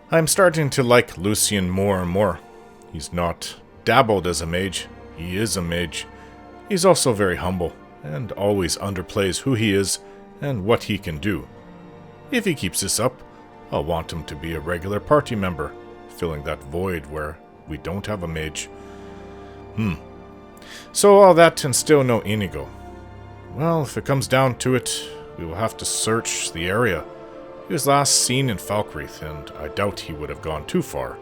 I'm starting to like Lucian more and more. He's not dabbled as a mage, he is a mage. He's also very humble, and always underplays who he is and what he can do. If he keeps this up, I'll want him to be a regular party member, filling that void where we don't have a mage. So all that and still no Inigo. Well, if it comes down to it, we will have to search the area. He was last seen in Falkreath, and I doubt he would have gone too far.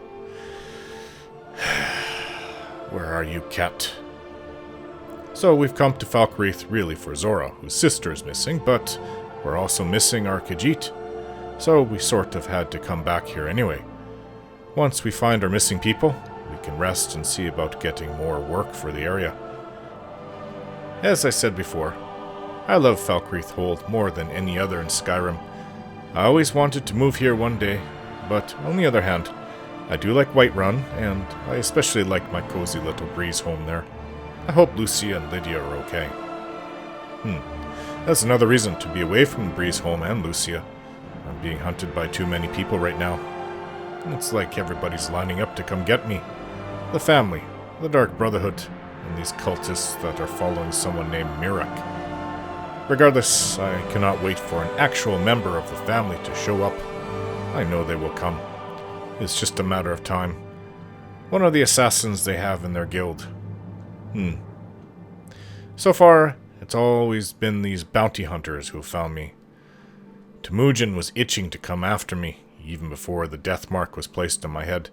Where are you, cat? So we've come to Falkreath really for Zora, whose sister is missing, but we're also missing our Khajiit. So we sort of had to come back here anyway. Once we find our missing people, we can rest and see about getting more work for the area. As I said before, I love Falkreath Hold more than any other in Skyrim. I always wanted to move here one day, but on the other hand, I do like Whiterun, and I especially like my cozy little breeze home there. I hope Lucia and Lydia are okay. That's another reason to be away from Breeze Home and Lucia. I'm being hunted by too many people right now. It's like everybody's lining up to come get me. The family, the Dark Brotherhood, and these cultists that are following someone named Mirak. Regardless, I cannot wait for an actual member of the family to show up. I know they will come. It's just a matter of time. One of the assassins they have in their guild. So far, it's always been these bounty hunters who have found me. Temujin was itching to come after me, even before the death mark was placed on my head.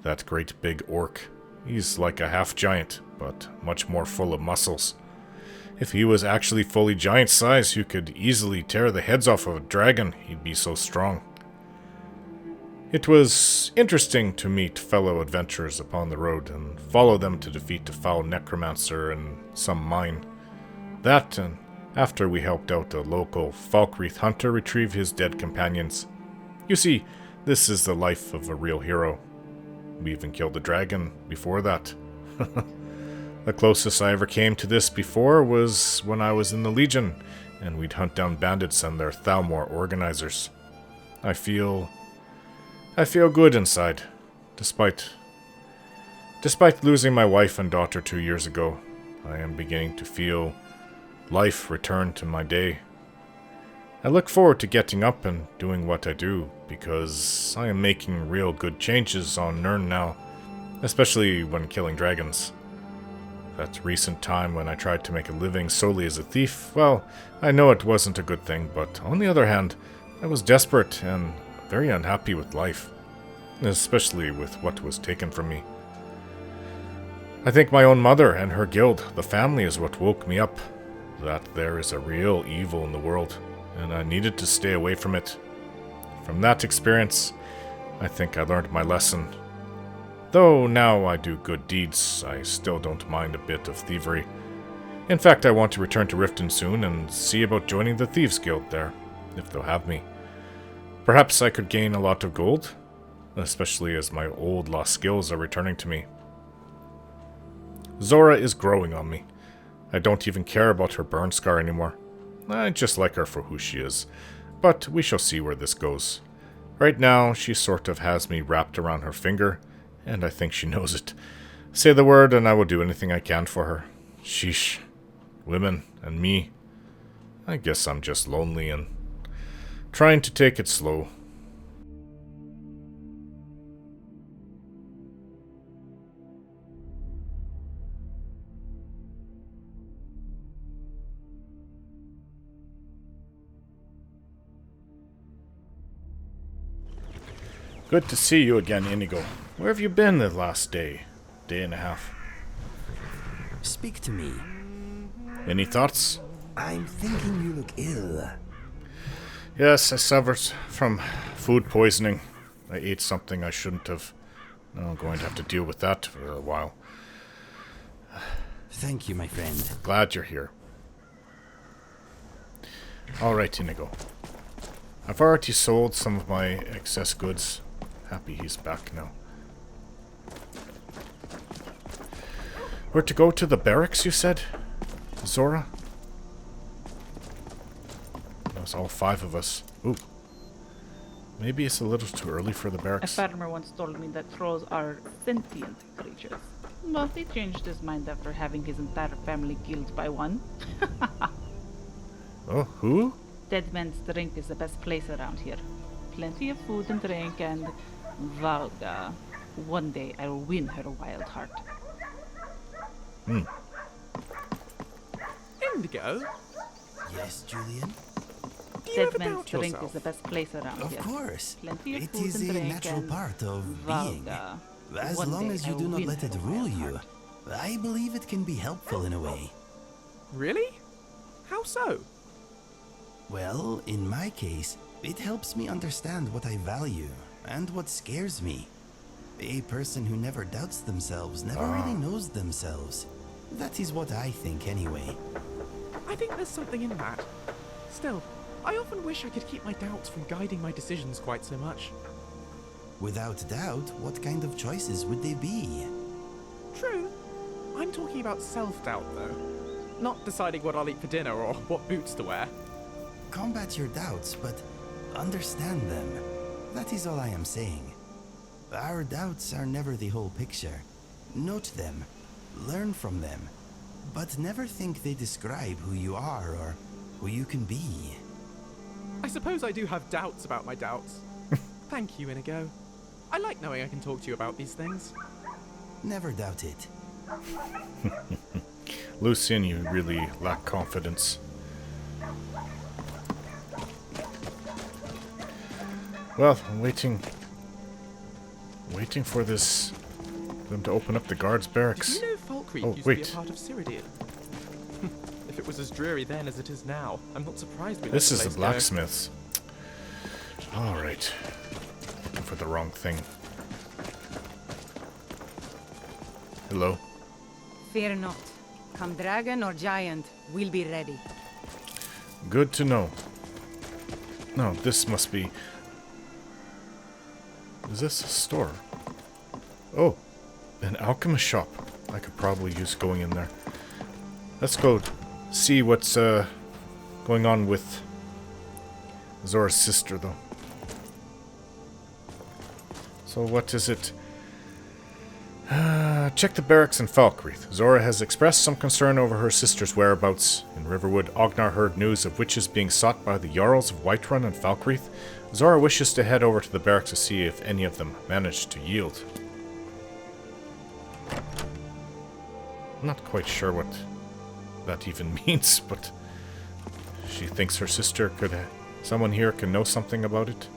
That great big orc. He's like a half-giant, but much more full of muscles. If he was actually fully giant size, you could easily tear the heads off of a dragon, he'd be so strong. It was interesting to meet fellow adventurers upon the road and follow them to defeat a foul necromancer in some mine. That, and after we helped out a local Falkreath hunter retrieve his dead companions. You see, this is the life of a real hero. We even killed a dragon before that. The closest I ever came to this before was when I was in the Legion, and we'd hunt down bandits and their Thalmor organizers. I feel good inside, despite losing my wife and daughter 2 years ago. I am beginning to feel life return to my day. I look forward to getting up and doing what I do, because I am making real good changes on Nirn now, especially when killing dragons. That recent time when I tried to make a living solely as a thief, well, I know it wasn't a good thing, but on the other hand, I was desperate and very unhappy with life, especially with what was taken from me. I think my own mother and her guild, the family, is what woke me up, that there is a real evil in the world, and I needed to stay away from it. From that experience, I think I learned my lesson. Though now I do good deeds, I still don't mind a bit of thievery. In fact, I want to return to Riften soon and see about joining the Thieves Guild there, if they'll have me. Perhaps I could gain a lot of gold, especially as my old lost skills are returning to me. Zora is growing on me. I don't even care about her burn scar anymore. I just like her for who she is, but we shall see where this goes. Right now, she sort of has me wrapped around her finger, and I think she knows it. Say the word and I will do anything I can for her. Sheesh. Women and me. I guess I'm just lonely and trying to take it slow. Good to see you again, Inigo. Where have you been the last day and a half? Speak to me. Any thoughts? I'm thinking you look ill. Yes, I suffered from food poisoning. I ate something I shouldn't have. Now I'm going to have to deal with that for a while. Thank you, my friend. Glad you're here. Alright, Inigo. I've already sold some of my excess goods. Happy he's back now. We're to go to the barracks, you said? Zora? That was all 5 of us. Ooh. Maybe it's a little too early for the A barracks. farmer once told me that trolls are sentient creatures. But he changed his mind after having his entire family killed by one. Oh, who? Dead Man's Drink is the best place around here. Plenty of food and drink, and Valga. One day I will win her wild heart. Indigo? Yes, Julian? Do you Dead ever Man's doubt Drink yourself? is the best place around Of here. course. Plenty of It food is and a drink natural and part of being. Valga. As One long day as I you will do not win let it her rule wild you, heart. I believe it can be helpful in a way. Really? How so? Well, in my case, it helps me understand what I value and what scares me. A person who never doubts themselves never really knows themselves. That is what I think anyway. I think there's something in that. Still, I often wish I could keep my doubts from guiding my decisions quite so much. Without doubt, what kind of choices would they be? True. I'm talking about self-doubt, though. Not deciding what I'll eat for dinner or what boots to wear. Combat your doubts, but understand them. That is all I am saying. Our doubts are never the whole picture. Note them, learn from them, but never think they describe who you are or who you can be. I suppose I do have doubts about my doubts. Thank you, Inigo. I like knowing I can talk to you about these things. Never doubt it. Lucian, you really lack confidence. Well, I'm waiting for them to open up the guards' barracks. Did you know Falkreath Oh, used to wait. be a part of Cyrodiil? If it was as dreary then as it is now, I'm not surprised we let This the is the place go. blacksmiths. Alright. Looking for the wrong thing. Hello. Fear not. Come dragon or giant, we'll be ready. Good to know. No, this must be... Is this a store? Oh, an alchemist shop. I could probably use going in there. Let's go see what's going on with Zora's sister, though. So what is it? Check the barracks in Falkreath. Zora has expressed some concern over her sister's whereabouts. In Riverwood, Ognar heard news of witches being sought by the Jarls of Whiterun and Falkreath. Zora wishes to head over to the barracks to see if any of them managed to yield. I'm not quite sure what that even means, but she thinks her sister could... someone here can know something about it.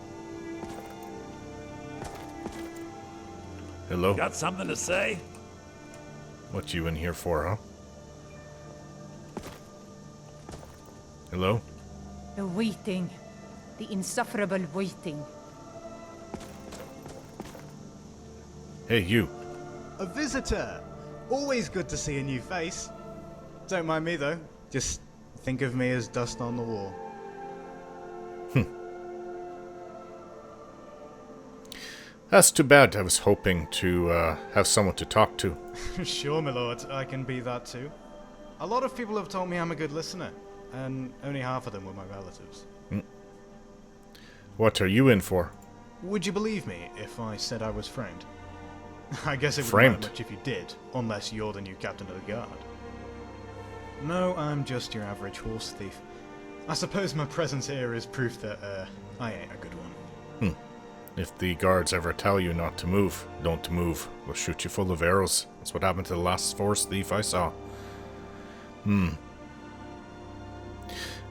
Hello? Got something to say? What you in here for, huh? Hello? The waiting. The insufferable waiting. Hey, you. A visitor! Always good to see a new face. Don't mind me though. Just think of me as dust on the wall. That's too bad. I was hoping to have someone to talk to. Sure, my lord, I can be that too. A lot of people have told me I'm a good listener, and only half of them were my relatives. What are you in for? Would you believe me if I said I was framed? I guess it wouldn't Framed? matter much if you did, unless you're the new captain of the guard. No, I'm just your average horse thief. I suppose my presence here is proof that, I ain't a good one. If the guards ever tell you not to move, don't move. We'll shoot you full of arrows. That's what happened to the last horse thief I saw.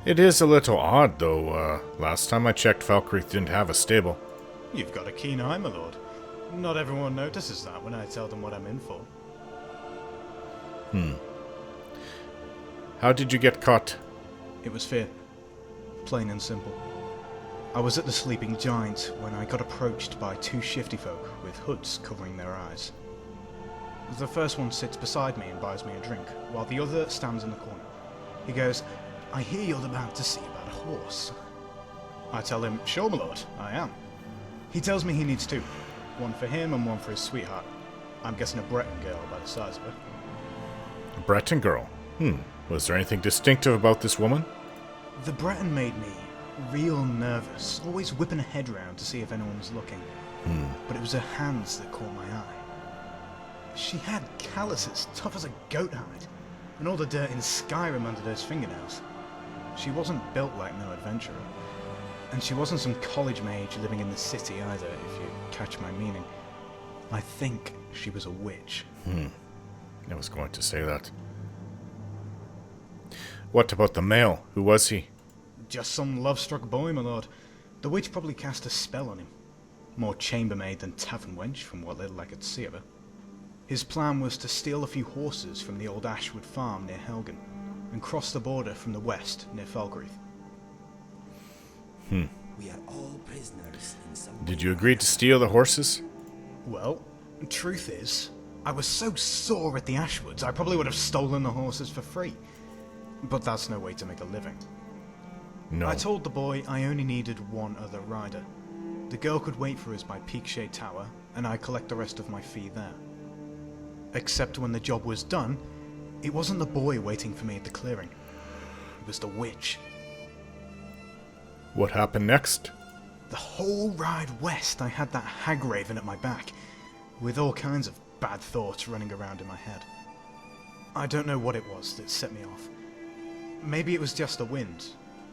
It is a little odd, though. Last time I checked, Falkreath didn't have a stable. You've got a keen eye, my lord. Not everyone notices that when I tell them what I'm in for. How did you get caught? It was fear. Plain and simple. I was at the Sleeping Giant when I got approached by two shifty folk with hoods covering their eyes. The first one sits beside me and buys me a drink, while the other stands in the corner. He goes, "I hear you're about to see about a horse." I tell him, "Sure, my lord, I am." He tells me he needs two. One for him and one for his sweetheart. I'm guessing a Breton girl by the size of her. A Breton girl. Was there anything distinctive about this woman? The Breton made me real nervous, always whipping her head round to see if anyone was looking. But it was her hands that caught my eye. She had calluses tough as a goat hide, and all the dirt in Skyrim under those fingernails. She wasn't built like no adventurer. And she wasn't some college mage living in the city either, if you catch my meaning. I think she was a witch. I was going to say that. What about the male? Who was he? Just some love-struck boy, my lord. The witch probably cast a spell on him. More chambermaid than tavern wench, from what little I could see of her. His plan was to steal a few horses from the old Ashwood farm near Helgen, and cross the border from the west near Falkreath. We are all prisoners in some... Did you agree to steal the horses? Well, truth is, I was so sore at the Ashwoods, I probably would have stolen the horses for free. But that's no way to make a living. No. I told the boy I only needed one other rider. The girl could wait for us by Peakshade Tower, and I'd collect the rest of my fee there. Except when the job was done, it wasn't the boy waiting for me at the clearing. It was the witch. What happened next? The whole ride west, I had that hag raven at my back, with all kinds of bad thoughts running around in my head. I don't know what it was that set me off. Maybe it was just the wind,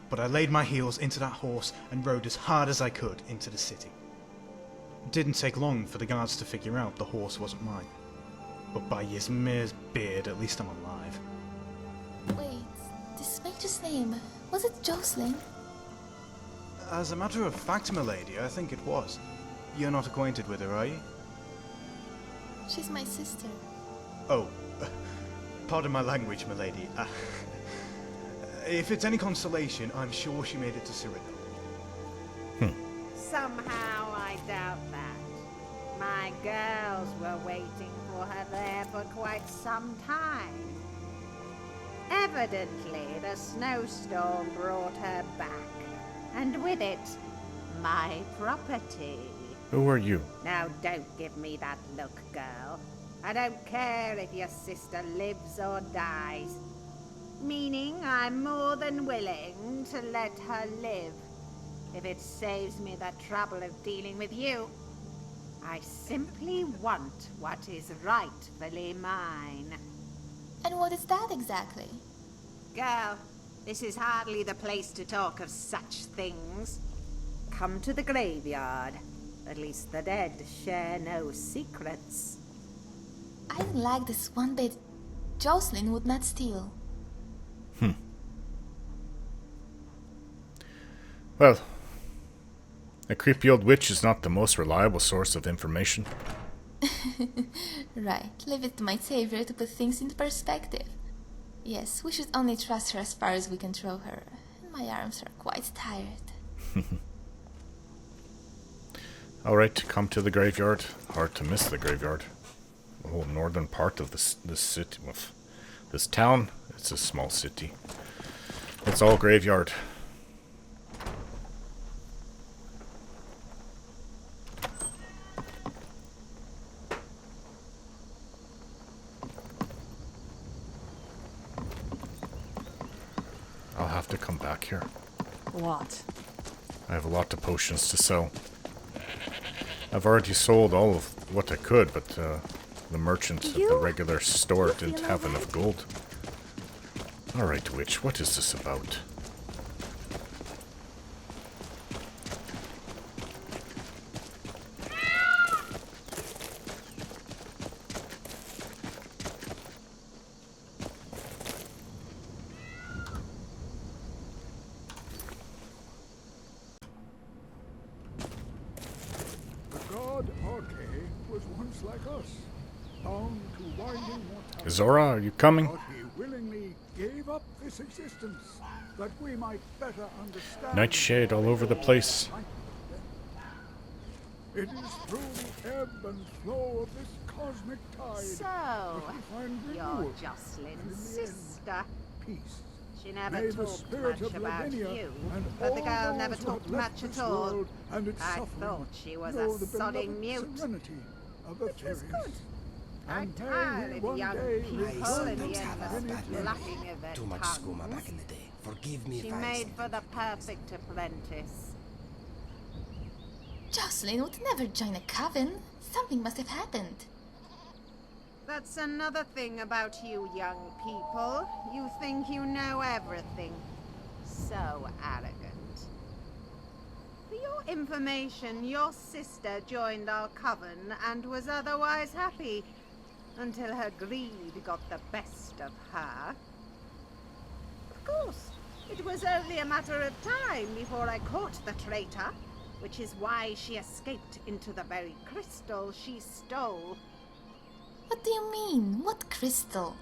but I laid my heels into that horse and rode as hard as I could into the city. It didn't take long for the guards to figure out the horse wasn't mine. But by Ysmir's beard, at least I'm alive. Wait, this mage's name, was it Joselyn? As a matter of fact, milady, I think it was. You're not acquainted with her, are you? She's my sister. Oh, pardon my language, milady. If it's any consolation, I'm sure she made it to Cyrodiil. Somehow I doubt that. My girls were waiting for her there for quite some time. Evidently, the snowstorm brought her back, and with it, my property. Who are you? Now don't give me that look, girl. I don't care if your sister lives or dies. Meaning I'm more than willing to let her live, if it saves me the trouble of dealing with you. I simply want what is rightfully mine. And what is that exactly? Girl, this is hardly the place to talk of such things. Come to the graveyard. At least the dead share no secrets. I didn't like this one bit. Joselyn would not steal. Well, a creepy old witch is not the most reliable source of information. Right, leave it to my savior to put things into perspective. Yes, we should only trust her as far as we can throw her. My arms are quite tired. Alright, come to the graveyard. Hard to miss the graveyard. The whole northern part of this city, this town, it's a small city. It's all graveyard. I'll have to come back here. What? I have a lot of potions to sell. I've already sold all of what I could, but the merchant at the regular store didn't have enough gold. Alright, witch, what is this about? Zora, are you coming? But he willingly gave up this existence that we might better understand. Nightshade all over the place. It is through the ebb and flow of this cosmic tide So, that we find you're renewal, Jocelyn's and in the sister. end, peace. She never May the talked spirit much of about Lavinia you, and but the all girl those never who talked have left much at this all. world and its I suffering thought she was know a the sodding beloved mute. serenity of the Which was fairies. good. I'm And may tired we of one young day people I in sometimes the have a endless bad memory. flapping of their Too much skooma tongues. back in the day. Forgive me She if I made said for the perfect apprentice. Jocelyn would never join a coven. Something must have happened. That's another thing about you young people. You think you know everything. So arrogant. For your information, your sister joined our coven and was otherwise happy until her greed got the best of her. Of course, it was only a matter of time before I caught the traitor, which is why she escaped into the very crystal she stole. What do you mean? What crystal?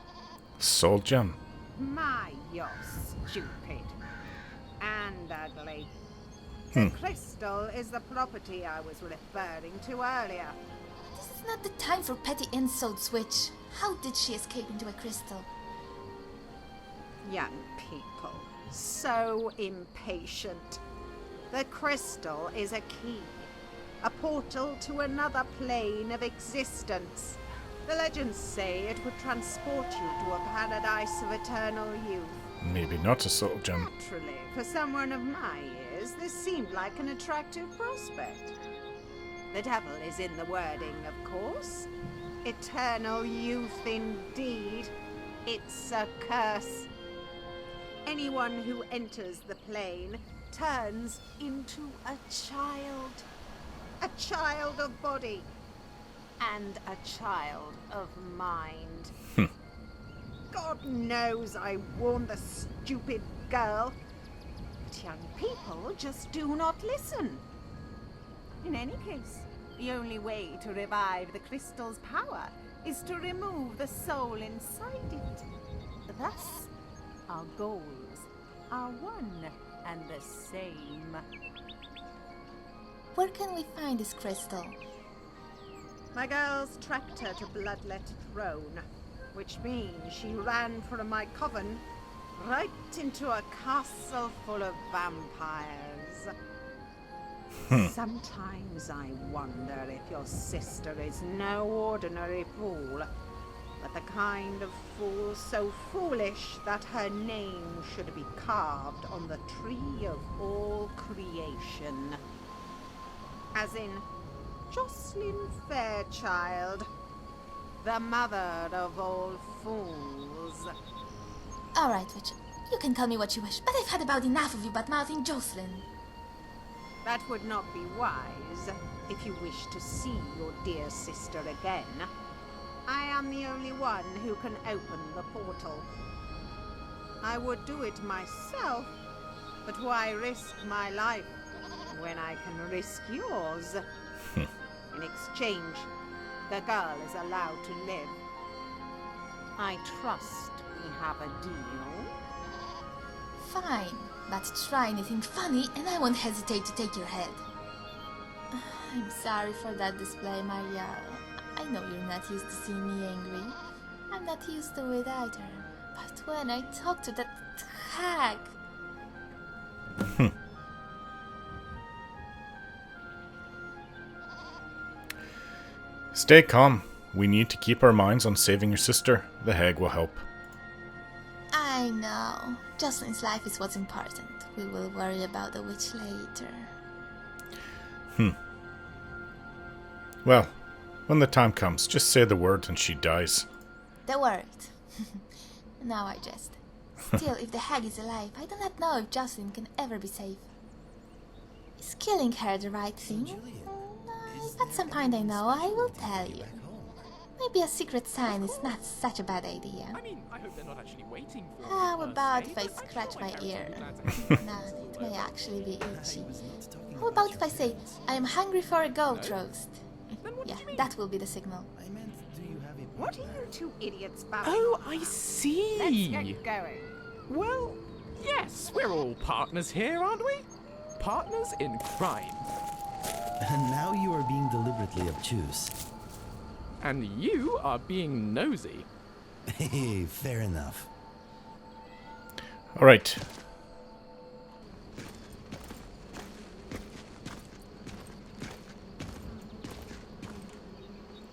Soul gem. My, you're stupid. And ugly. The crystal is the property I was referring to earlier. This is not the time for petty insults, witch. How did she escape into a crystal? Young people, so impatient. The crystal is a key, a portal to another plane of existence. The legends say it would transport you to a paradise of eternal youth. Maybe not a soul gem. Naturally, for someone of my years, this seemed like an attractive prospect. The devil is in the wording, of course. Eternal youth indeed. It's a curse. Anyone who enters the plane turns into a child of body, and a child of mind. God knows I warned the stupid girl, but young people just do not listen. In any case, the only way to revive the crystal's power is to remove the soul inside it. Thus, our goals are one and the same. Where can we find this crystal? My girls tracked her to Bloodlet throne, which means she ran from my coven right into a castle full of vampires. Sometimes I wonder if your sister is no ordinary fool, but the kind of fool so foolish that her name should be carved on the tree of all creation. As in, Joselyn Fairchild, the mother of all fools. Alright, witch. You can call me what you wish, but I've had about enough of you bad-mouthing Jocelyn. That would not be wise if you wish to see your dear sister again. I am the only one who can open the portal. I would do it myself, but why risk my life when I can risk yours? In exchange, the girl is allowed to live. I trust we have a deal. Fine, but try anything funny and I won't hesitate to take your head. I'm sorry for that display, Maria. I know you're not used to seeing me angry. I'm not used to it either. But when I talk to that hag... Stay calm. We need to keep our minds on saving your sister. The hag will help. I know. Jocelyn's life is what's important. We will worry about the witch later. Well, when the time comes, just say the word and she dies. The word. Now I jest. Still, if the hag is alive, I do not know if Jocelyn can ever be safe. Is killing her the right thing? If at some point I know, I will tell you. Maybe a secret sign is not such a bad idea. I mean, I hope they're not actually waiting for How me, about per if I se, but I'm scratch sure my parents ear? will be glad to- Nah, it may actually be itchy. How about if I say, I am hungry for a goat roast? Then what Yeah, did you mean? that will be the signal. I meant, do you have a What are you two idiots babbling Oh, on I about? see. Let's get going. Well, yes, we're all partners here, aren't we? Partners in crime. And now you are being deliberately obtuse. And you are being nosy. Hey, fair enough. Alright.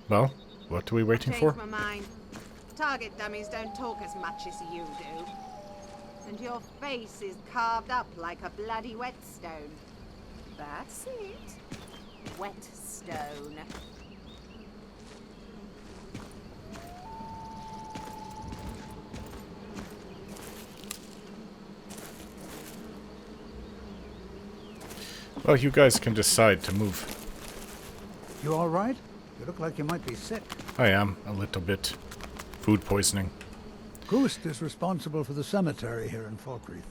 Well, what are we waiting Changed for? my mind. Target dummies don't talk as much as you do. and your face is carved up like a bloody whetstone. That's it. Whetstone. Well, you guys can decide to move. You all right? You look like you might be sick. I am, a little bit. Food poisoning. Ghost is responsible for the cemetery here in Falkreath.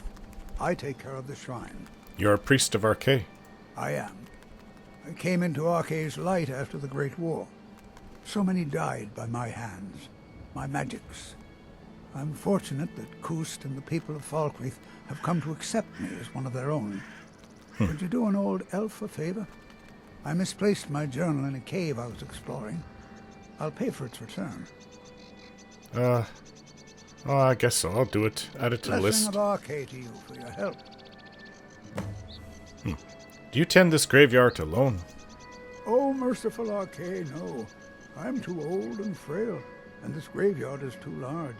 I take care of the shrine. You're a priest of Archay. I am. I came into Archay's light after the Great War. So many died by my hands, my magics. I'm fortunate that Kust and the people of Falkreath have come to accept me as one of their own. Could you do an old elf a favor? I misplaced my journal in a cave I was exploring. I'll pay for its return. Oh, I guess so. I'll do it. Add it to the Blessing list. of Archay to you for your help. Do you tend this graveyard alone? Oh, merciful Archay, no. I'm too old and frail, and this graveyard is too large.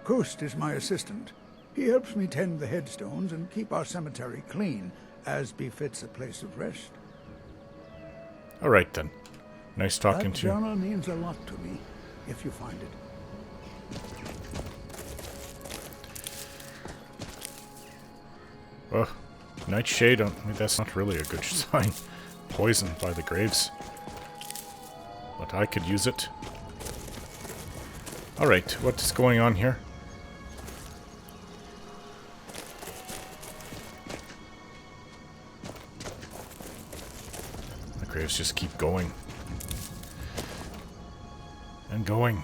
Kust is my assistant. He helps me tend the headstones and keep our cemetery clean, as befits a place of rest. All right, then. Nice talking That to you. journal means a lot to me, if you find it. Oh, nightshade on me. That's not really a good sign. Poisoned by the graves. But I could use it. Alright, what's going on here? The graves just keep going. And going.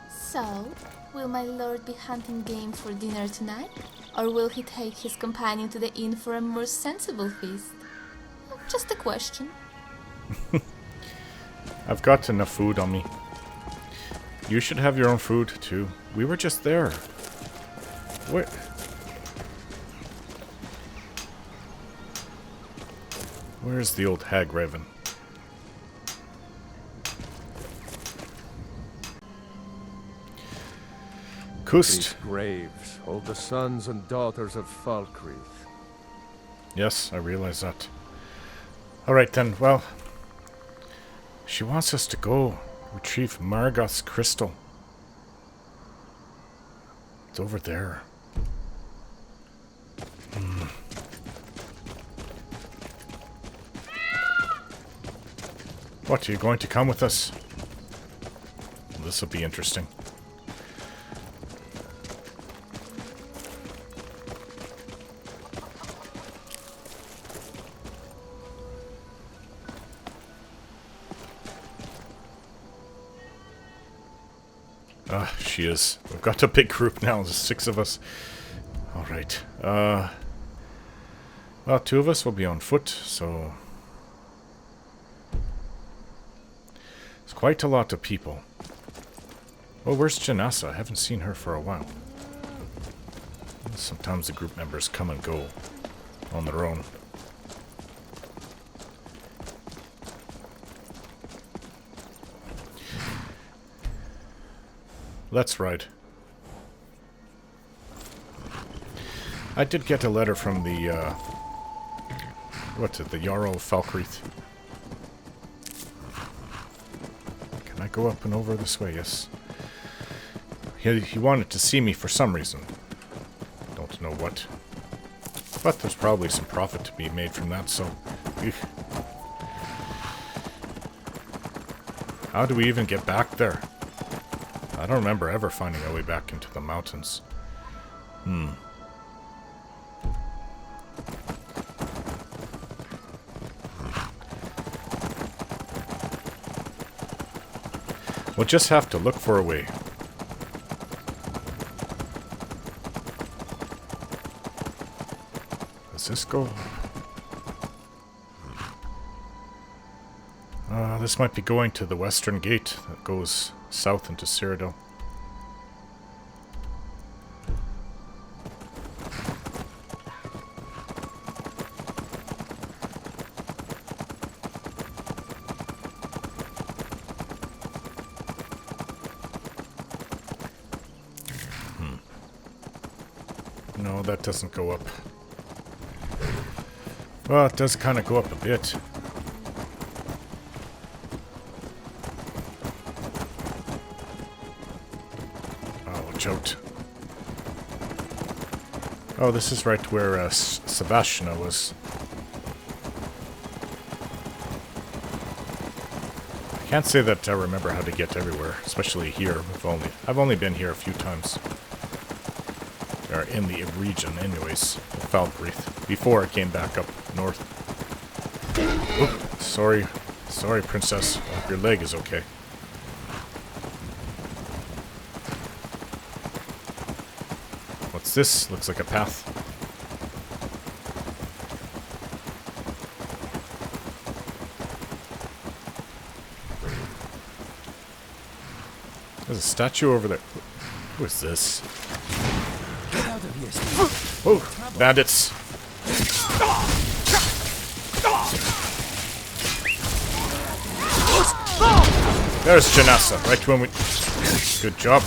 So, will my lord be hunting game for dinner tonight? Or will he take his companion to the inn for a more sensible feast? Just a question. I've got enough food on me. You should have your own food, too. We were just there. Where? Where's the old hag raven? Kust. These graves hold the sons and daughters of Falkreath. Yes, I realize that. Alright then, well. She wants us to go retrieve Margoth's crystal. It's over there. What, are you going to come with us? This will be interesting. She is. We've got a big group now. There's 6 of us. Alright. Well, 2 of us will be on foot, so... It's quite a lot of people. Oh, where's Janessa? I haven't seen her for a while. Sometimes the group members come and go on their own. Let's ride. I did get a letter from the, what's it, the Jarl of Falkreath. Can I go up and over this way? Yes. He wanted to see me for some reason. Don't know what. But there's probably some profit to be made from that, so... Eek. How do we even get back there? I don't remember ever finding our way back into the mountains. We'll just have to look for a way. Does this go? This might be going to the western gate that goes south into Cyrodiil. No, that doesn't go up. Well, it does kind of go up a bit. Oh, watch out. Oh, this is right where Sebastian was. I can't say that I remember how to get everywhere, especially here. I've only been here a few times. Or in the region, anyways. Falkreath. Before I came back up north. Oop, sorry, princess. Hope your leg is okay. What's this? Looks like a path. There's a statue over there. Who is this? Get out of here, Steve. Oh, bandits. There's Janessa, right when we... Good job.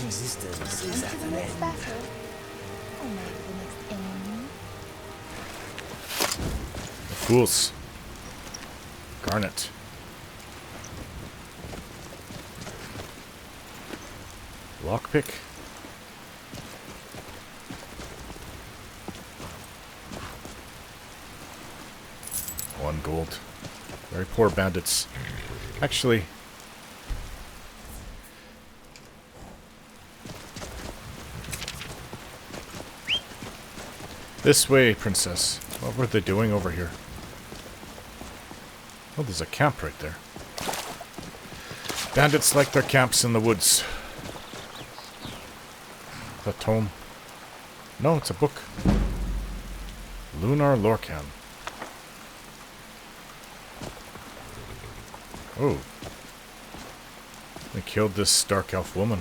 Resistance is at an end. Battle. Or maybe the next enemy. The fools. Garnet. Lockpick. One gold. Very poor bandits. Actually... This way, princess. What were they doing over here? Oh, there's a camp right there. Bandits like their camps in the woods. The tome. No, it's a book. Lunar Lorcan. Oh. They killed this dark elf woman.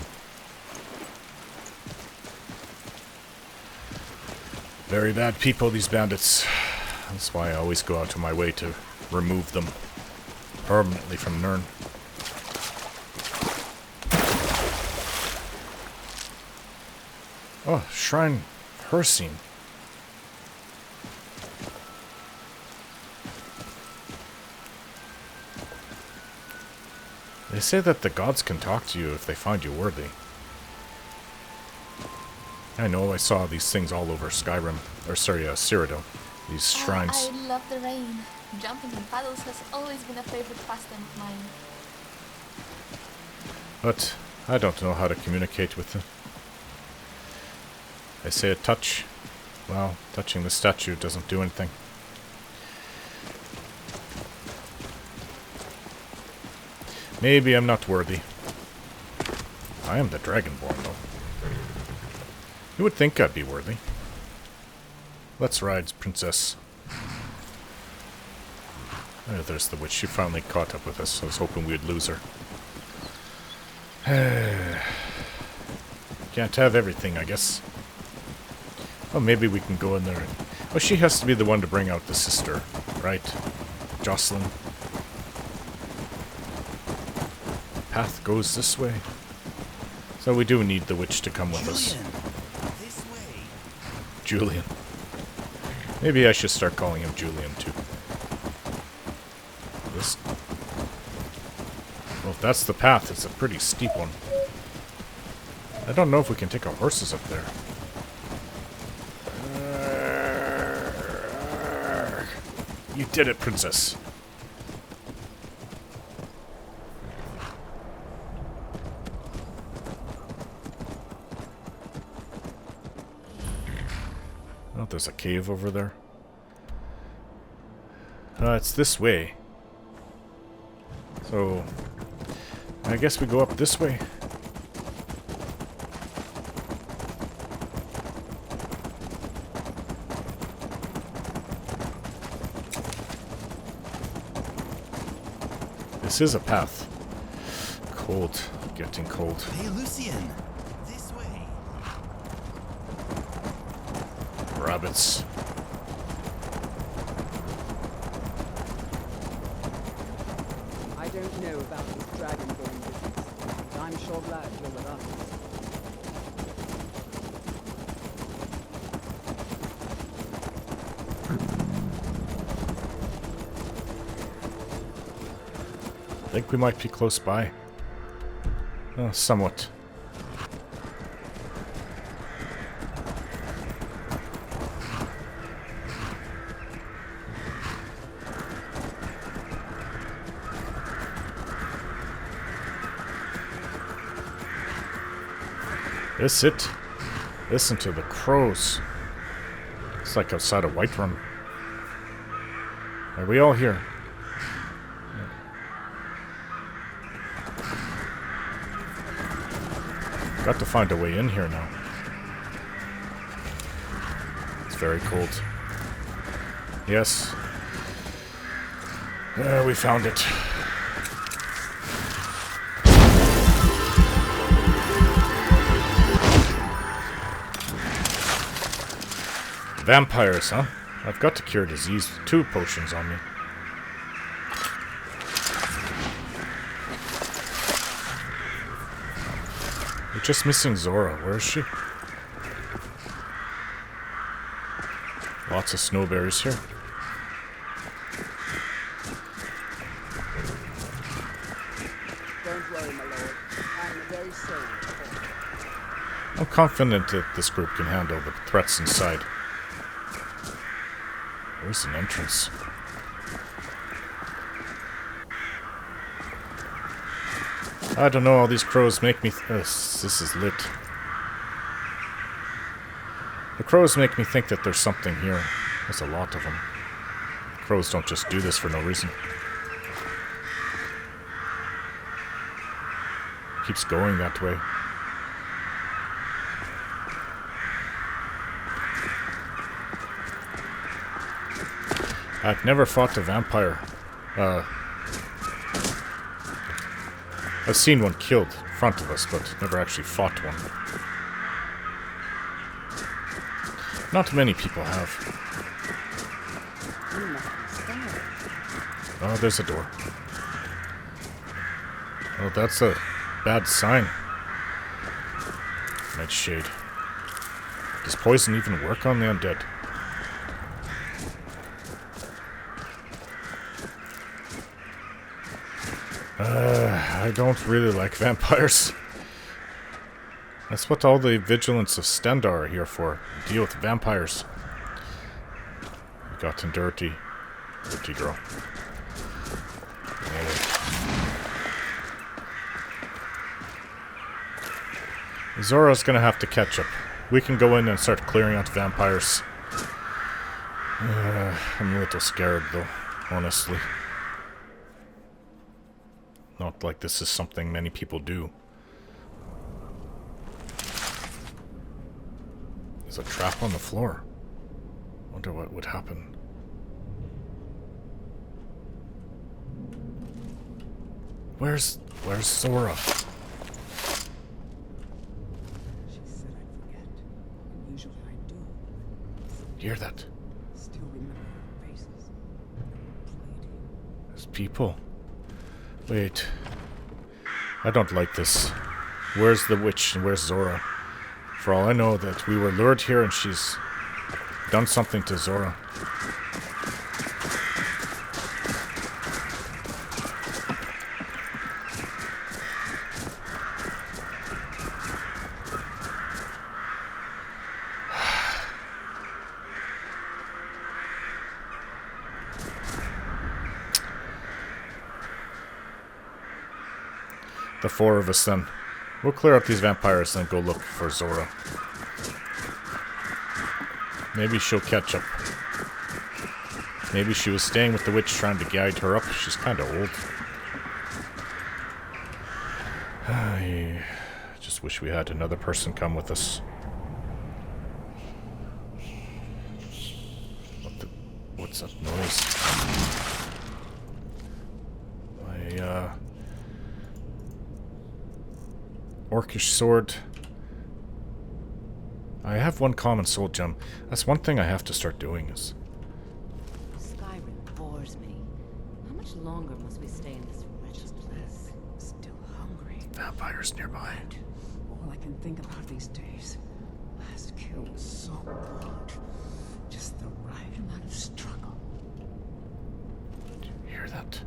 Very bad people, these bandits. That's why I always go out of my way to remove them permanently from Nirn. Oh, Shrine Hersine. They say that the gods can talk to you if they find you worthy. I know, I saw these things all over Skyrim. Or sorry, Cyrodiil. These shrines. I love the rain. Jumping in puddles has always been a favorite pastime of mine. But I don't know how to communicate with them. I say a touch. Well, touching the statue doesn't do anything. Maybe I'm not worthy. I am the Dragonborn, though. You would think I'd be worthy. Let's ride, princess. Oh, there's the witch. She finally caught up with us. I was hoping we'd lose her. Can't have everything, I guess. Oh, maybe we can go in there. Oh, she has to be the one to bring out the sister, right? Joselyn. Path goes this way. So we do need the witch to come with us. This way. Julian. Maybe I should start calling him Julian, too. This... Well, if that's the path, it's a pretty steep one. I don't know if we can take our horses up there. You did it, princess. Oh, there's a cave over there. It's this way. So, I guess we go up this way. This is a path. Cold. Getting cold. Hey, Lucian. This way. Rabbits. I don't know about this dragonborn business, but I'm sure glad you're with us. I think we might be close by. Somewhat. This it? Listen to the crows. It's like outside of Whiterun. Are we all here? Got to find a way in here now. It's very cold. Yes. We found it. Vampires, huh? I've got to cure disease with 2 potions on me. We're just missing Zora. Where is she? Lots of snowberries here. Don't worry, my lord. I'm very sorry. I'm confident that this group can handle the threats inside. Where's an entrance? I don't know, all these crows make me... this is lit. The crows make me think that there's something here. There's a lot of them. Crows don't just do this for no reason. Keeps going that way. I've never fought a vampire. I've seen one killed in front of us, but never actually fought one. Not many people have. Oh, there's a door. Oh, that's a bad sign. Nightshade. Does poison even work on the undead? I don't really like vampires. That's what all the vigilants of Stendar are here for. Deal with vampires. You gotten dirty. Dirty girl. Anyway. Zora's gonna have to catch up. We can go in and start clearing out vampires. I'm a little scared though, honestly. Not like this is something many people do. There's a trap on the floor. Wonder what would happen. Where's Zora? She said I'd forget. And usually I do. Hear that? Still remember their faces. There's people. Wait. I don't like this. Where's the witch and where's Zora? For all I know that we were lured here and she's done something to Zora. The 4 of us then. We'll clear up these vampires and go look for Zora. Maybe she'll catch up. Maybe she was staying with the witch trying to guide her up. She's kinda old. I just wish we had another person come with us. What's that noise? Orcish sword. I have 1 common soul gem. That's one thing I have to start doing is... Skyrim bores me. How much longer must we stay in this Still hungry. Vampires nearby. All I can think about these days. Last kill was so blunt. Just the right amount of struggle. Do you hear that?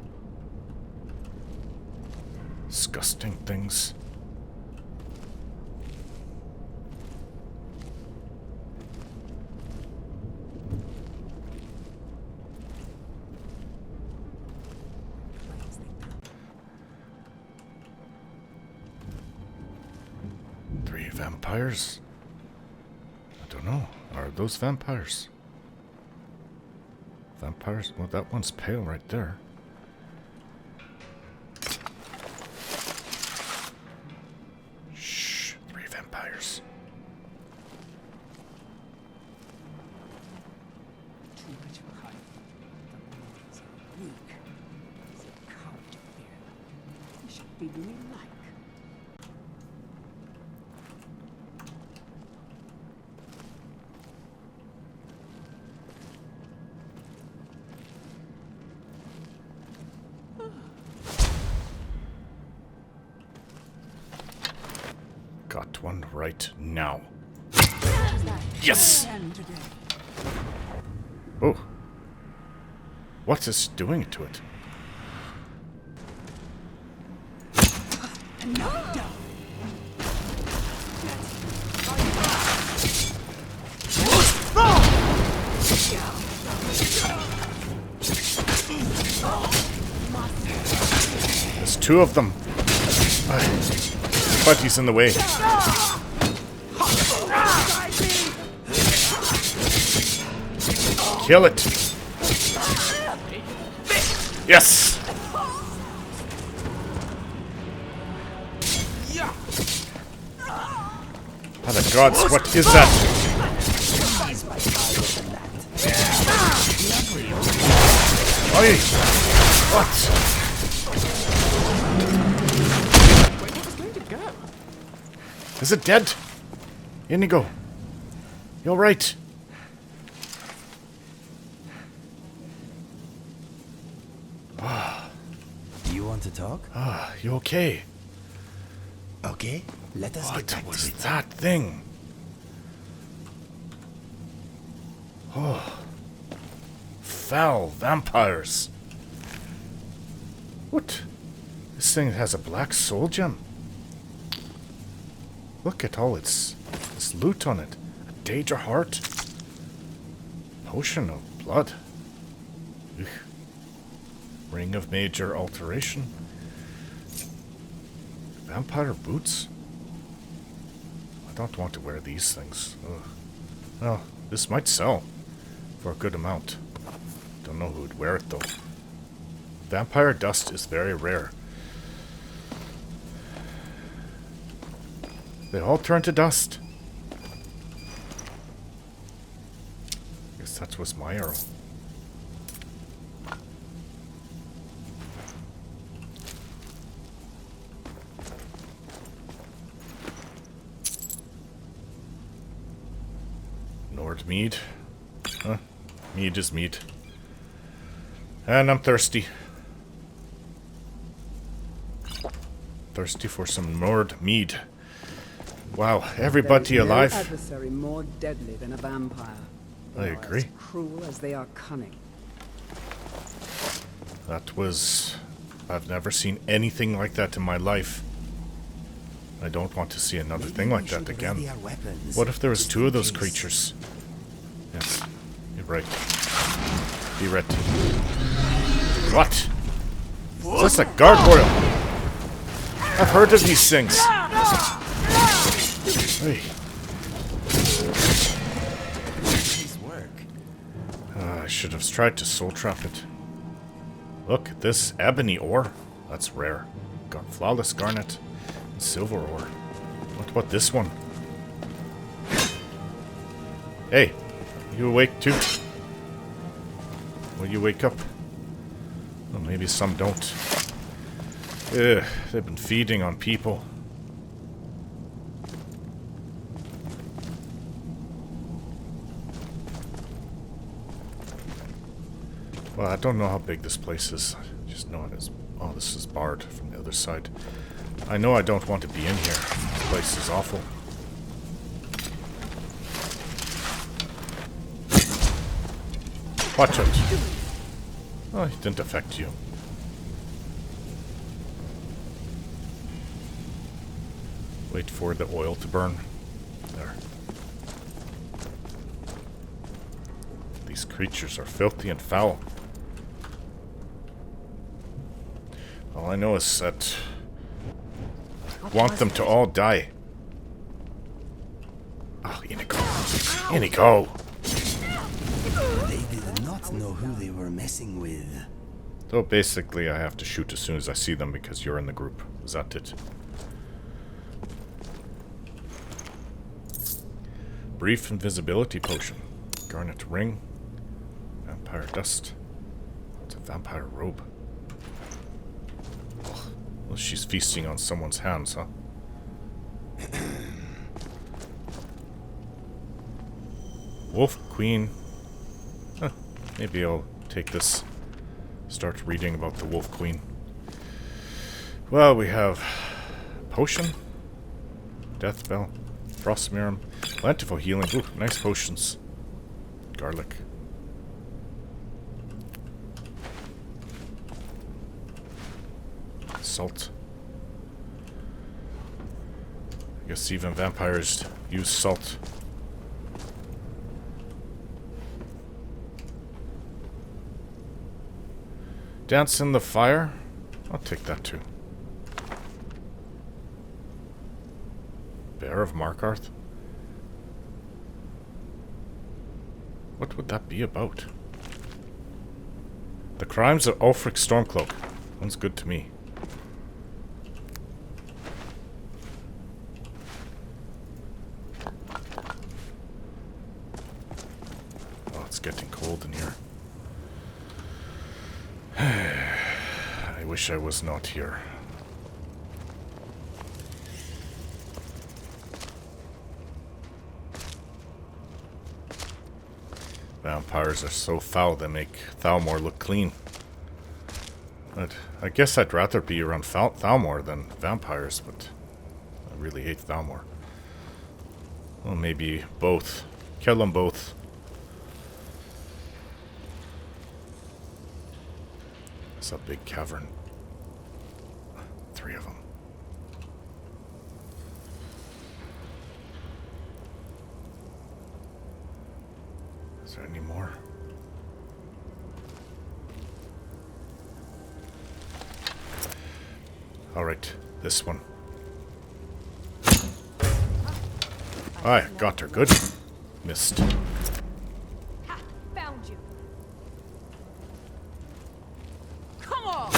Disgusting things. Three vampires? I don't know. Are those vampires? Vampires? Well, that one's pale right there. Shh. Three vampires. Too much of a height. The world's weak. Is a coward to fear. You should be me like. Got one right now. Yes! Oh. What is doing to it? There's two of them. But he's in the way. Kill it. Yes. Oh the gods, what is that? Oi! What? Is it dead? Inigo. You're right. You want to talk? You okay? Okay, let us get back What was to it. that thing? Oh. Foul vampires. What? This thing has a black soul gem. Look at all its loot on it. A Daedra heart. Potion of blood. Ugh. Ring of major alteration. Vampire boots. I don't want to wear these things. Ugh. Well, this might sell for a good amount. Don't know who would wear it though. Vampire dust is very rare. They all turn to dust. Guess that was my arrow. Nord mead. Huh? Mead is mead. And I'm thirsty. Thirsty for some Nord mead. Wow, everybody There is alive. no adversary more deadly than a vampire. I They are agree. As cruel as they are cunning. That was... I've never seen anything like that in my life. I don't want to see another thing like that again. What if there was two of those creatures? Yes, you're right. Be ready. What? Is this a gargoyle? I've heard of these things. Hey. I should have tried to soul trap it. Look at this ebony ore. That's rare. Got flawless garnet and silver ore. What about this one? Hey, you awake too? Will you wake up? Well, maybe some don't. Ugh, they've been feeding on people. Well, I don't know how big this place is. I just know it is Oh, this is barred from the other side. I know I don't want to be in here. This place is awful. Watch out. Oh, it didn't affect you. Wait for the oil to burn. There. These creatures are filthy and foul. All I know is that I want them to all die. Oh, Inigo. Inigo! They did not know who they were messing with. So basically I have to shoot as soon as I see them because you're in the group. Is that it? Brief invisibility potion. Garnet ring. Vampire dust. It's a vampire robe. Oh, well, she's feasting on someone's hands, huh? Wolf Queen. Huh, maybe I'll take this. Start reading about the Wolf Queen. Well, we have potion. Death Bell. Frost Serum. Plentiful healing. Ooh, nice potions. Garlic. Salt. I guess even vampires use salt. Dance in the fire? I'll take that too. Bear of Markarth? What would that be about? The Crimes of Ulfric Stormcloak. Sounds good to me. Oh, it's getting cold in here. I wish I was not here. Vampires are so foul they make Thalmor look clean. But I guess I'd rather be around Thalmor than vampires, but I really hate Thalmor. Well, maybe both. Kill them both. It's a big cavern. 3 of them. Is there any more? Alright, this one. I got her good. Missed. Ha! Found you. Come on.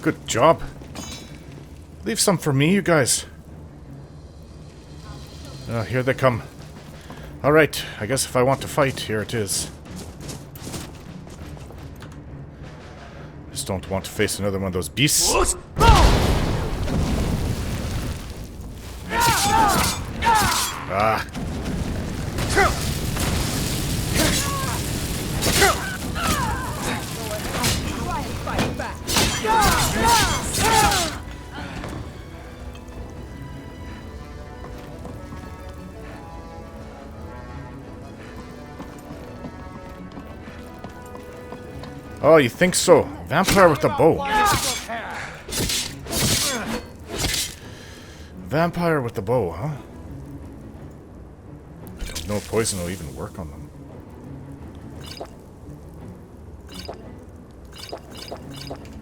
Good job. Leave some for me, you guys. Here they come. Alright, I guess if I want to fight, here it is. Just don't want to face another one of those beasts. Ah. Oh, you think so? Vampire with a bow. Vampire with a bow, huh? I don't know if poison will even work on them.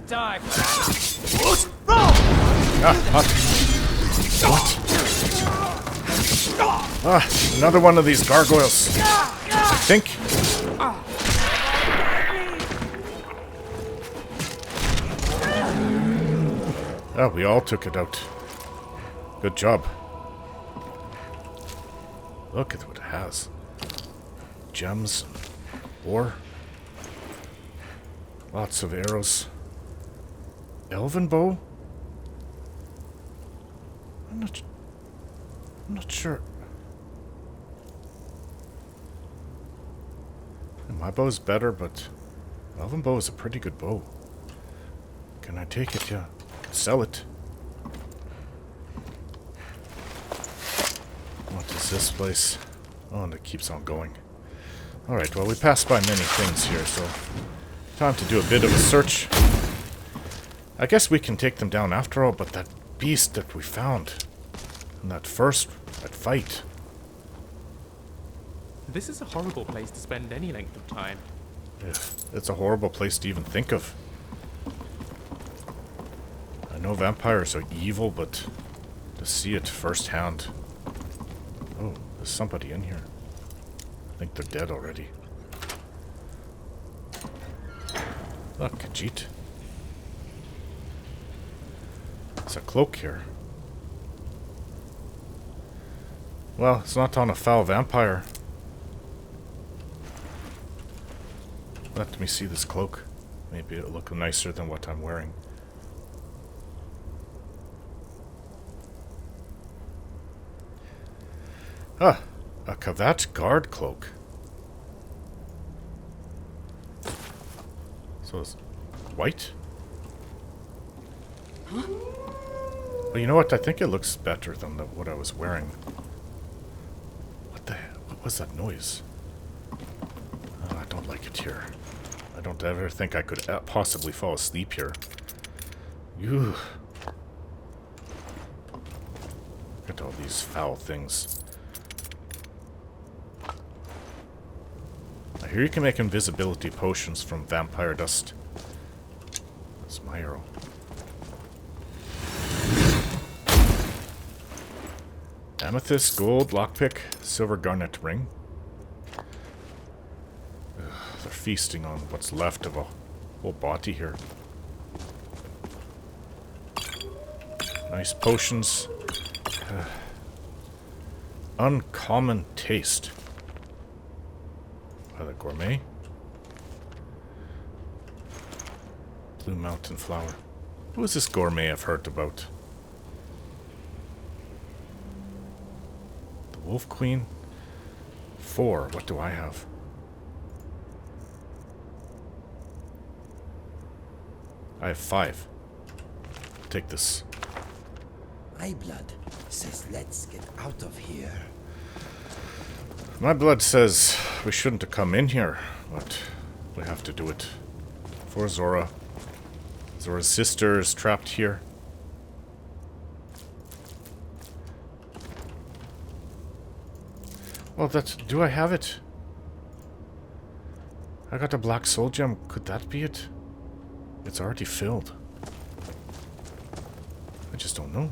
Die. What? Another one of these gargoyles. I think. Oh, we all took it out. Good job. Look at what it has. Gems. Ore. Lots of arrows. Elven bow? I'm not sure. My bow's better, but Elven bow is a pretty good bow. Can I take it? Yeah. Sell it. What is this place? Oh, and it keeps on going. Alright, well, we passed by many things here, so time to do a bit of a search. I guess we can take them down after all, but that beast that we found in that fight. This is a horrible place to spend any length of time. Yeah, it's a horrible place to even think of. I know vampires are evil, but to see it firsthand. Oh, there's somebody in here. I think they're dead already. Look, Khajiit. There's a cloak here. Well, it's not on a foul vampire. Let me see this cloak. Maybe it'll look nicer than what I'm wearing. Ah, a Kavat guard cloak. So it's white? Huh? Well, you know what? I think it looks better than what I was wearing. What was that noise? Oh, I don't like it here. I don't ever think I could possibly fall asleep here. Ew. Look at all these foul things. I hear you can make invisibility potions from vampire dust. That's my arrow. Amethyst, gold, lockpick, silver garnet ring. Ugh, they're feasting on what's left of a whole body here. Nice potions. Uncommon taste. The gourmet. Blue mountain flower. Who is this gourmet I've heard about? The wolf queen. 4. What do I have? I have 5. Take this. My blood says let's get out of here. My blood says we shouldn't have come in here, but we have to do it. For Zora. Zora's sister is trapped here. Well, do I have it? I got a black soul gem. Could that be it? It's already filled. I just don't know.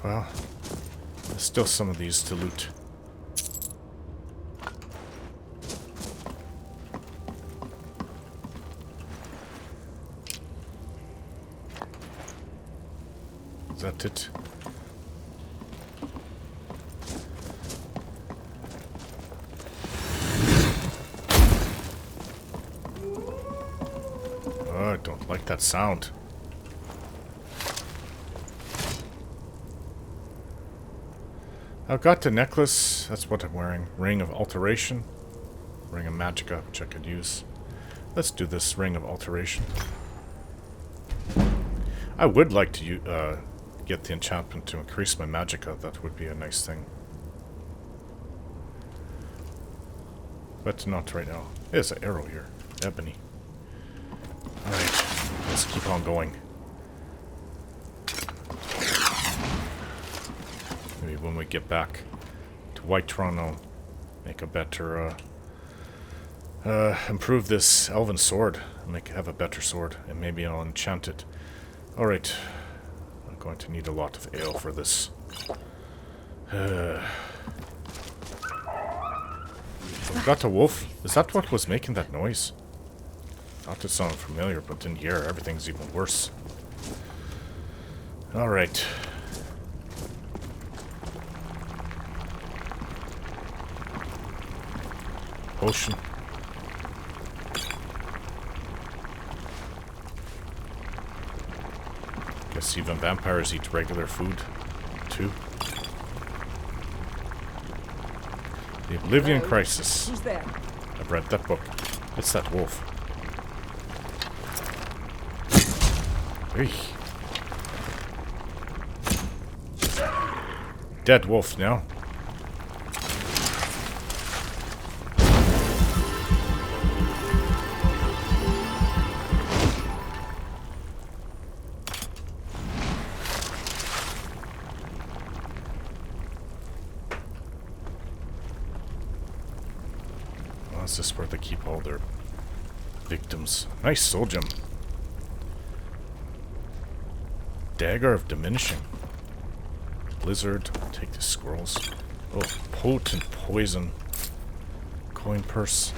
Well, there's still some of these to loot. Is that it? Oh, I don't like that sound. I've got the necklace. That's what I'm wearing. Ring of Alteration. Ring of Magicka, which I could use. Let's do this Ring of Alteration. I would like to get the enchantment to increase my Magicka. That would be a nice thing. But not right now. There's an arrow here. Ebony. Alright. Let's keep on going. Maybe when we get back to Whiterun, I'll make a better, improve this elven sword. Have a better sword, and maybe I'll enchant it. Alright. I'm going to need a lot of ale for this. I've got a wolf. Is that what was making that noise? Thought it sounded familiar, but in here, everything's even worse. Alright. Potion. Guess even vampires eat regular food. 2. The Oblivion Hello? Crisis. Who's there? I've read that book. It's that wolf. Hey. Dead wolf now. Is this where they keep all their victims? Nice soul gem. Dagger of Diminishing. Blizzard. Take the scrolls. Oh, potent poison. Coin purse.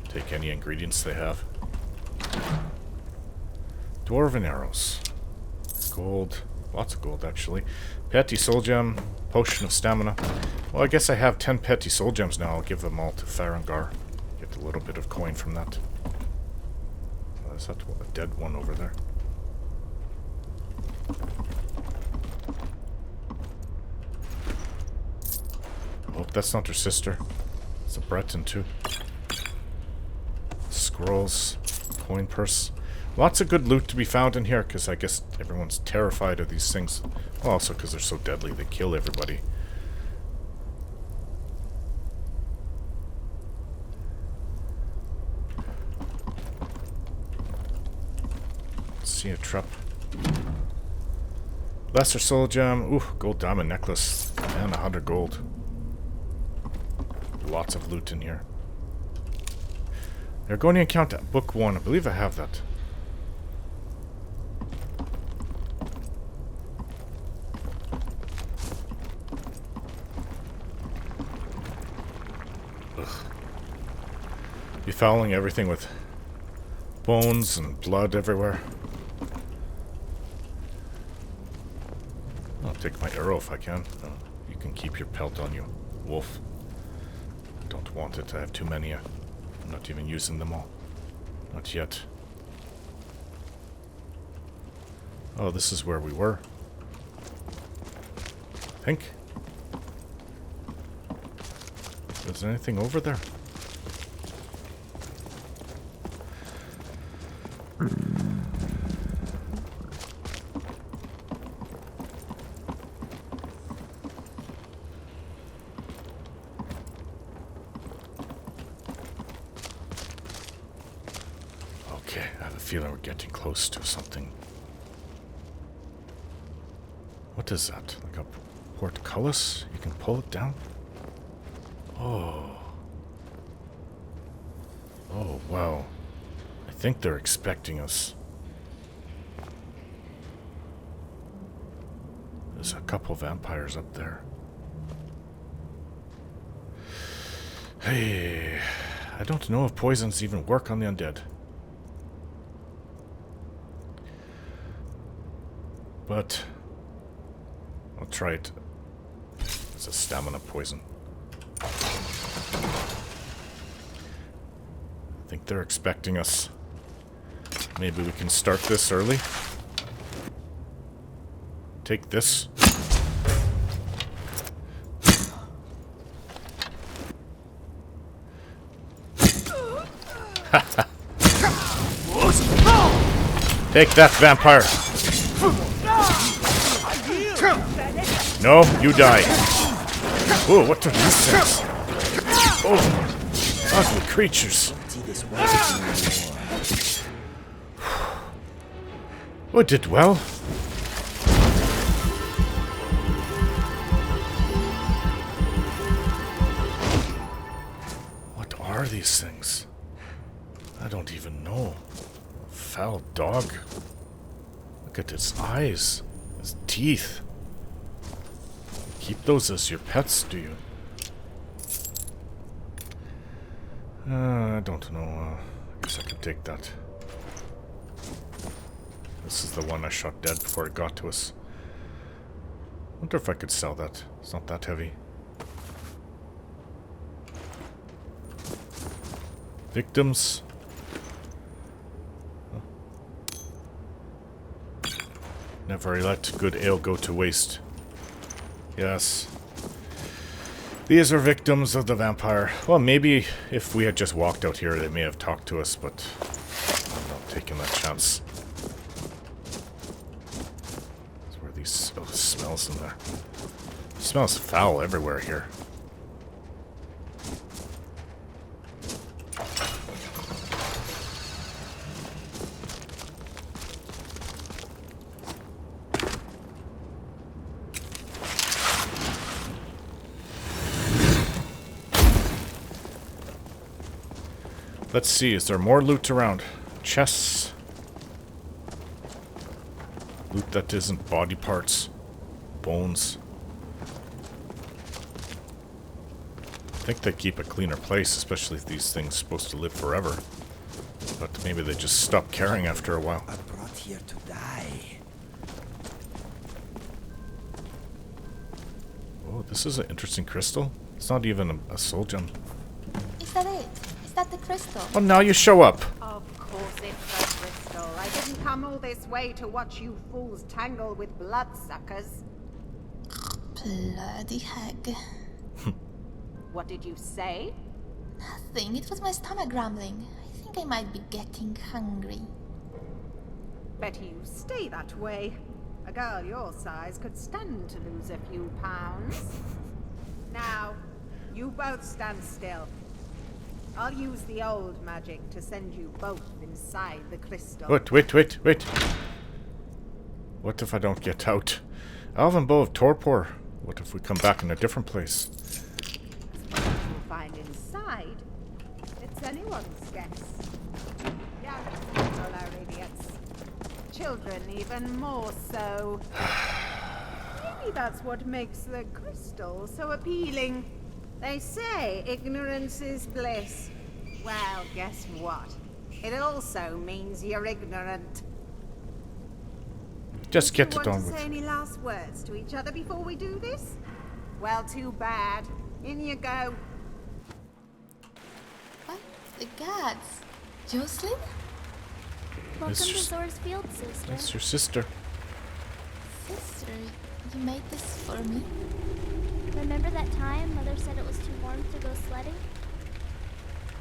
Take any ingredients they have. Dwarven arrows. Gold. Lots of gold, actually. Petty soul gem. Potion of stamina. Well, I guess I have 10 petty soul gems now. I'll give them all to Farengar. Get a little bit of coin from that. Is that a dead one over there? I hope that's not her sister. It's a Breton, too. Scrolls. Coin purse. Lots of good loot to be found in here, because I guess everyone's terrified of these things. Well, also because they're so deadly, they kill everybody. Let's see a trap. Lesser soul gem. Ooh, gold diamond necklace. And 100 gold. Lots of loot in here. Argonian Count, book 1. I believe I have that. Befouling everything with bones and blood everywhere. I'll take my arrow if I can. No, you can keep your pelt on you, wolf. I don't want it. I have too many. I'm not even using them all. Not yet. Oh, this is where we were. I think. Is there anything over there? Okay, I have a feeling we're getting close to something. What is that? Like a portcullis? You can pull it down? Oh. Oh, wow. I think they're expecting us. There's a couple vampires up there. Hey, I don't know if poisons even work on the undead. But I'll try it. It's a stamina poison. I think they're expecting us. Maybe we can start this early. Take this. Take that, vampire. No, you die. Oh, what are these things? Oh, ugly creatures. Oh, did well. What are these things? I don't even know. Foul dog. Look at its eyes. Its teeth. Keep those as your pets, do you? I don't know. I guess I could take that. This is the one I shot dead before it got to us. Wonder if I could sell that. It's not that heavy. Victims. Never let good ale go to waste. Yes. These are victims of the vampire. Well, maybe if we had just walked out here, they may have talked to us, but I'm not taking that chance. Where are these smells in there? It smells foul everywhere here. Let's see, is there more loot around? Chests. Loot that isn't body parts. Bones. I think they keep a cleaner place, especially if these things are supposed to live forever. But maybe they just stop caring after a while. I'm brought here to die. Oh, this is an interesting crystal. It's not even a soul gem. Is that it? Is that the crystal? Oh, now you show up. Of course it's the crystal. I didn't come all this way to watch you fools tangle with bloodsuckers. Bloody hag. What did you say? Nothing. It was my stomach grumbling. I think I might be getting hungry. Better you stay that way. A girl your size could stand to lose a few pounds. Now, you both stand still. I'll use the old magic to send you both inside the crystal. Wait. What if I don't get out? Alvin Bow of Torpor. What if we come back in a different place? What you'll find inside, it's anyone's guess. Young people are idiots. Children even more so. Maybe that's what makes the crystal so appealing. They say ignorance is bliss. Well, guess what? It also means you're ignorant. Just get it on Do you want to with. say any last words to each other before we do this? Well, too bad. In you go. What the gods? Joselyn? Welcome It's to just- Zora's field, sister. That's your sister. Sister, you made this for me? Remember that time Mother said it was too warm to go sledding?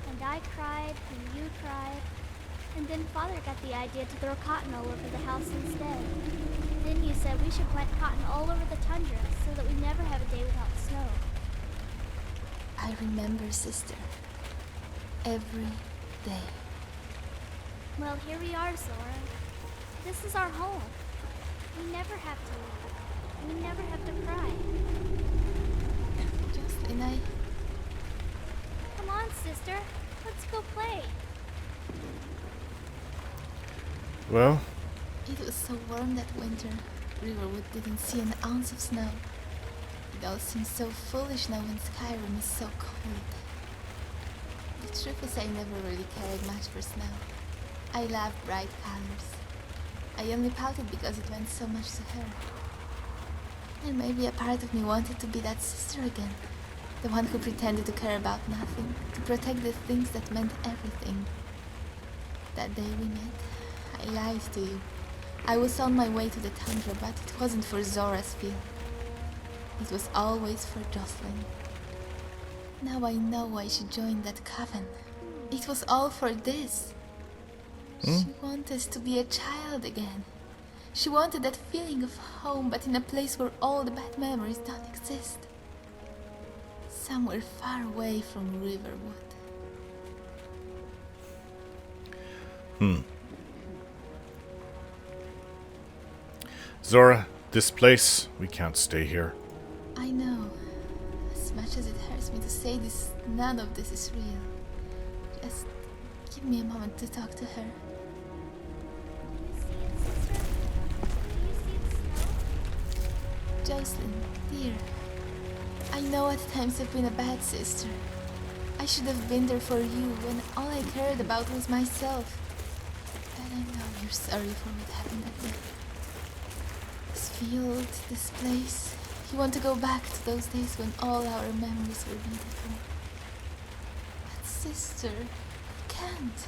And I cried, and you cried, and then Father got the idea to throw cotton all over the house instead. Then you said we should plant cotton all over the tundra so that we never have a day without snow. I remember, sister. Every day. Well, here we are, Zora. This is our home. We never have to leave. We never have to cry. Joselyn, Come on, sister. Let's go play. Well, It was so warm that winter. Riverwood didn't see an ounce of snow. It all seems so foolish now when Skyrim is so cold. The truth is I never really cared much for snow. I love bright colors. I only pouted because it meant so much to her. And maybe a part of me wanted to be that sister again. The one who pretended to care about nothing, to protect the things that meant everything. That day we met, I lied to you. I was on my way to the tundra, but it wasn't for Zora's field. It was always for Joselyn. Now I know why she joined that coven. It was all for this. She wanted to be a child again. She wanted that feeling of home, but in a place where all the bad memories don't exist. Somewhere far away from Riverwood. Zora, this place, we can't stay here. I know. As much as it hurts me to say this, none of this is real. Just give me a moment to talk to her. Joselyn, dear. I know at times I've been a bad sister. I should have been there for you when all I cared about was myself. And I know you're sorry for what happened that day. This field, this place. You want to go back to those days when all our memories were beautiful. But sister, you can't.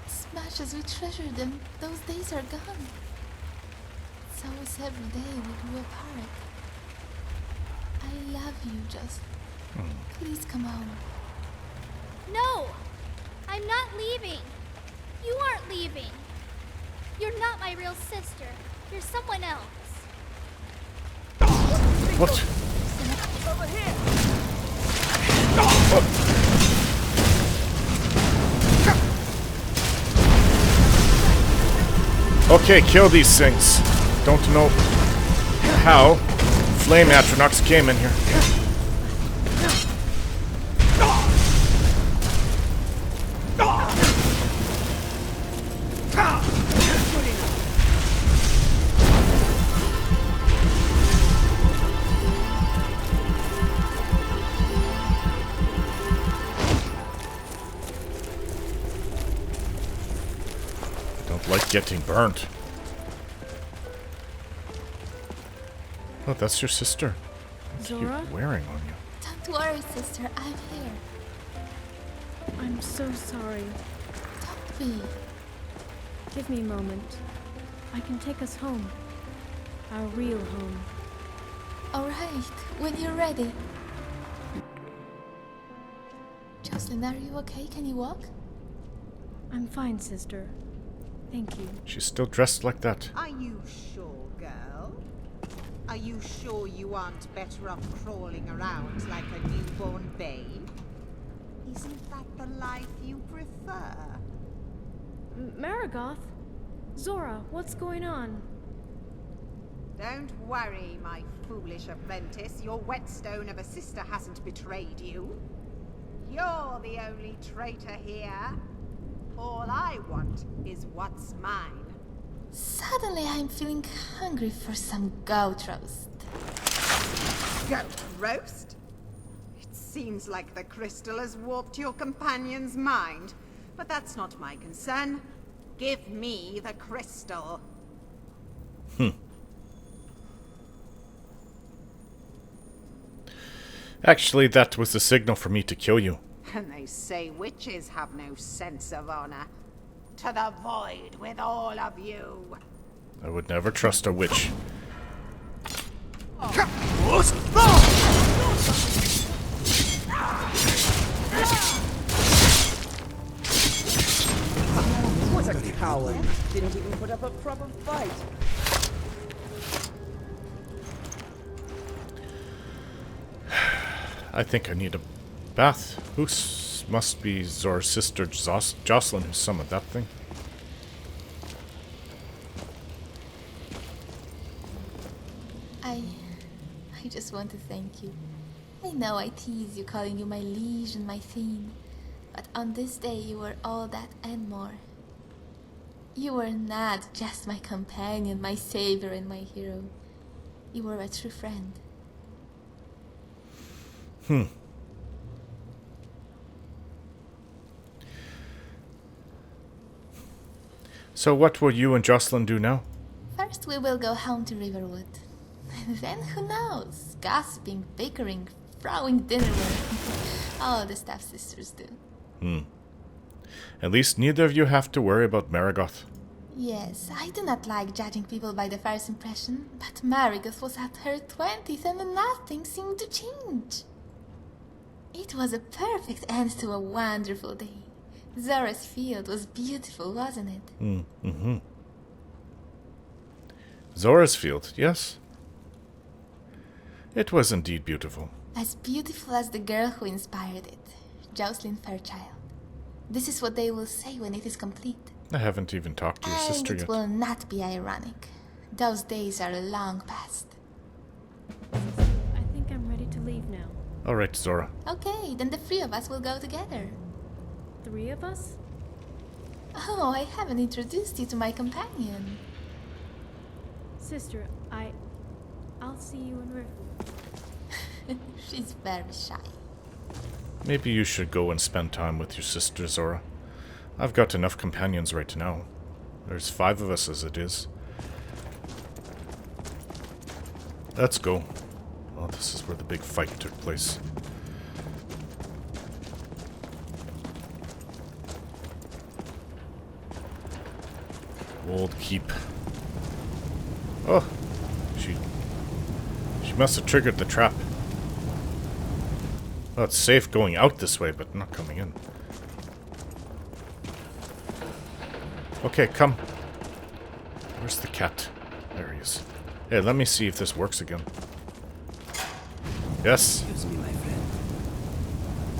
As much as we treasure them, those days are gone. It's always every day we grew apart. I love you, just please come home. No! I'm not leaving! You aren't leaving! You're not my real sister. You're someone else. What? Over here! Okay, kill these things. Don't know how Flame Atronox came in here. Like getting burnt. Oh, that's your sister. What are Zora? you wearing on you? Don't worry, sister. I'm here. I'm so sorry. Don't be. Give me a moment. I can take us home. Our real home. All right, when you're ready. Joselyn, are you okay? Can you walk? I'm fine, sister. Thank you. She's still dressed like that. Are you sure, girl? Are you sure you aren't better off crawling around like a newborn babe? Isn't that the life you prefer? Marigoth? Zora, what's going on? Don't worry, my foolish apprentice. Your whetstone of a sister hasn't betrayed you. You're the only traitor here. All I want is what's mine. Suddenly I'm feeling hungry for some goat roast. Goat roast? It seems like the crystal has warped your companion's mind, but that's not my concern. Give me the crystal. Actually, that was the signal for me to kill you. And they say witches have no sense of honor. To the void with all of you. I would never trust a witch. What a coward! Didn't even put up a proper fight. I think I need a bath. Must be Zora's sister Joselyn who summoned that thing. I just want to thank you. I know I tease you, calling you my liege and my theme, but on this day you were all that and more. You were not just my companion, my savior and my hero. You were a true friend. So what will you and Joselyn do now? First we will go home to Riverwood. Then who knows? Gossiping, bickering, throwing dinnerware. All the stuff sisters do. At least neither of you have to worry about Marigoth. Yes, I do not like judging people by the first impression, but Marigoth was at her 20th and nothing seemed to change. It was a perfect end to a wonderful day. Zora's field was beautiful, wasn't it? Zora's field, yes. It was indeed beautiful. As beautiful as the girl who inspired it, Joselyn Fairchild. This is what they will say when it is complete. I haven't even talked to your sister And it yet. will not be ironic. Those days are long past. I think I'm ready to leave now. Alright, Zora. Okay, then the three of us will go together. 3 of us? Oh, I haven't introduced you to my companion. Sister, I'll see you in Riverwood. She's very shy. Maybe you should go and spend time with your sister, Zora. I've got enough companions right now. There's 5 of us as it is. Let's go. Oh, this is where the big fight took place. Old keep. Oh, she must have triggered the trap. Well, it's safe going out this way, but not coming in. Okay, come. Where's the cat? There he is. Hey, let me see if this works again. Yes. Excuse me, my friend.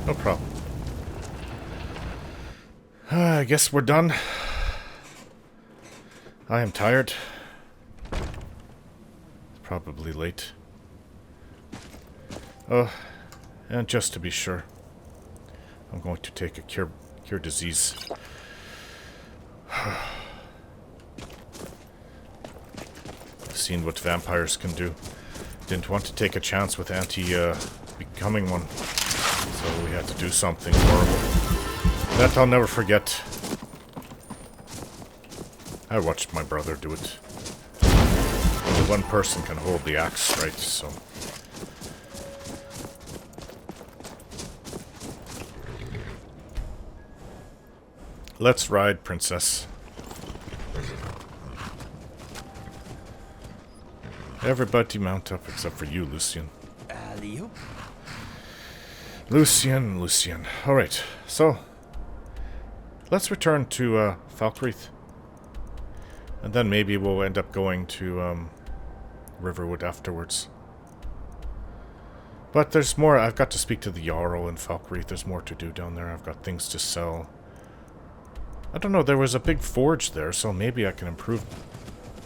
No problem. I guess we're done. I am tired. It's probably late. Oh, and just to be sure, I'm going to take a cure disease. I've seen what vampires can do. Didn't want to take a chance with becoming one, so we had to do something horrible. That I'll never forget. I watched my brother do it. Only one person can hold the axe, right? So. Let's ride, princess. Everybody mount up except for you, Lucian. Lucian. Alright, so let's return to Falkreath. And then maybe we'll end up going to Riverwood afterwards. But there's more. I've got to speak to the Jarl in Falkreath. There's more to do down there. I've got things to sell. I don't know, there was a big forge there, so maybe I can improve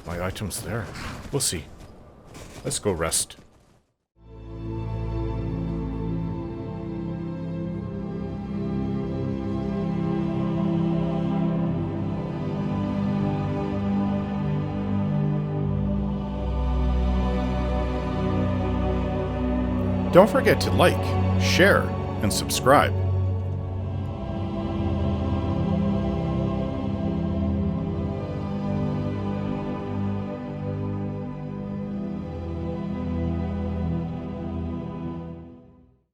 my items there. We'll see. Let's go rest. Don't forget to like, share, and subscribe.